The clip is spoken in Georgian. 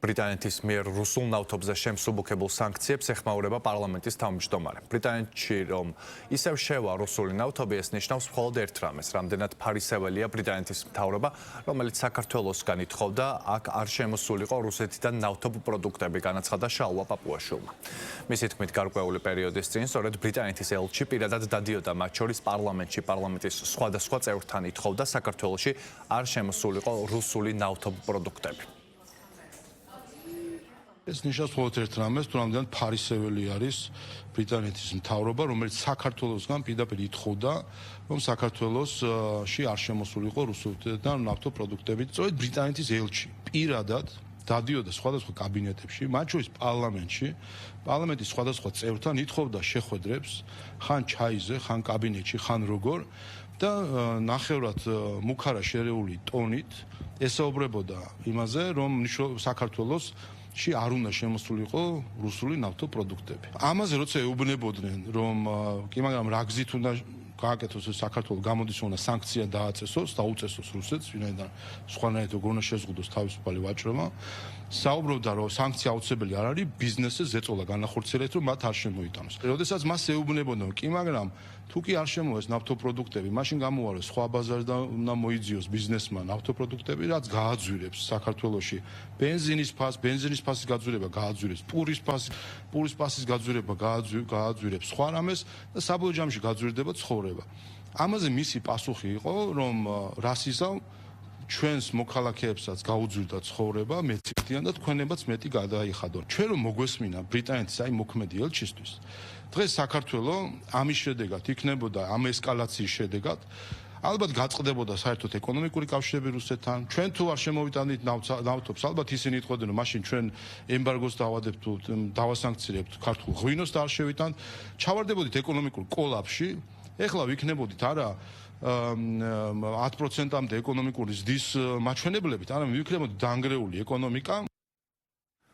ბრიტანეთის მიერ რუსულ ნავთობზე შემსუბუქებულ სანქციებს ეხმაურება პარლამენტის თავმჯდომარე. ბრიტანეთში რომ ისევ შევა რუსული ნავთობი, ეს ნიშნავს მხოლოდ ერთ რამეს, რამდენად ფარისეველია ბრიტანეთის მთავრობა, რომელიც საქართველოსგან ითხოვდა აქ არ შემოსულიყო რუსეთიდან ნავთობ პროდუქტები, განაცხადა შალვა პაპუაშვილმა. მისი თქმით, გარკვეული პერიოდის წინ სწორედ ბრიტანეთის ელჩი პირადად დადიოდა მათ შორის პარლამენტში, პარლამენტის სხვადასხვა წევრთან ითხოვდა საქართველოში არ შემოსულიყო რუსული ნავთობ პროდუქტები. ეს ნიშნავს მხოლოდ ერთ რამეს, თუ რამდენად ფარისეველი არის ბრიტანეთის მთავრობა, რომელიც საქართველოსგან პირდაპირ ითხოვდა, რომ საქართველოსში არ შემოსულიყო რუსულიდან ნავთობ პროდუქტები. სწორედ ბრიტანეთის ელჩი პირადად დადიოდა სხვადასხვა კაბინეტებში, მათ შორის პარლამენტში, პარლამენტის სხვადასხვა წევრთან ითხოვდა შეხვედრებს, ხან ჩაიზე, ხან კაბინეტში, ხან როგორ და ნახევრად მუქარა შერეული ტონით ესაუბრებოდა იმაზე, რომ საქართველოსში არ უნდა შემოსულიყო რუსული ნავთობ პროდუქტები. ამაზე როცა ეუბნებოდნენ, რომ კი, მაგრამ რა გზით უნდა გააკეთოს საქართველოს გამოდის უნდა სანქცია დააწესოს, დაუწესოს რუსეთს, ვინაიდან სხვანაირად როგორ უნდა შეზღუდოს თავისუფალი ვაჭრობა. საუბრობდა, რომ სანქცია აუცილებელი არ არის, ბიზნესზე ზეწოლა განახორციელეთ, რომ მათ არ შემოიტანოს. როდესაც მას ეუბნებოდნენ, კი, მაგრამ თუ კი არ შემოეს ნავთობპროდუქტები, მაშინ გამოუარეს სხვა ბაზარს და უნდა მოიძიოს ბიზნესმა ნავთობპროდუქტები, რაც გააძვირებს საქართველოში ბენზინის ფასის გაძვირება გააძვირებს, პურის ფასის გაძვირება გააძვირებს სხვა რამეს და საბოლოო ჯამში გაძვირდება ცხოვრება. ამაზე მისი პასუხი იყო, რომ რასიზამ ჩვენს მოქალაქეებსაც გაუძვირდა ცხოვრება, მეცდიან და თქვენებაც მეტი გადაიხადონ. ჩვენ რომ მოგვესმინა ბრიტანეთის აი მოქმედი ელჩისთვის, დღეს საქართველო ამის შედეგად იქნებოდა ამ ესკალაციის შედეგად ალბათ გაწყდებოდა საერთოდ ეკონომიკური კავშირები რუსეთთან. ჩვენ თუ არ შემოვიტანით ნავთობს, ალბათ ისინი იტყოდნენ, რომ მაშინ ჩვენ ემბარგოს დავადებთ თუ დავასანქცირებთ ქართულ ღვინოს და არ შევიტანთ. ჩავარდებოდით ეკონომიკურ კოლაფში. ეხლა ვიქნებოდით არა 10%-მდე ეკონომიკური ზრდის მაჩვენებლებით, არამედ ვიქნებოდით დანგრეული ეკონომიკა.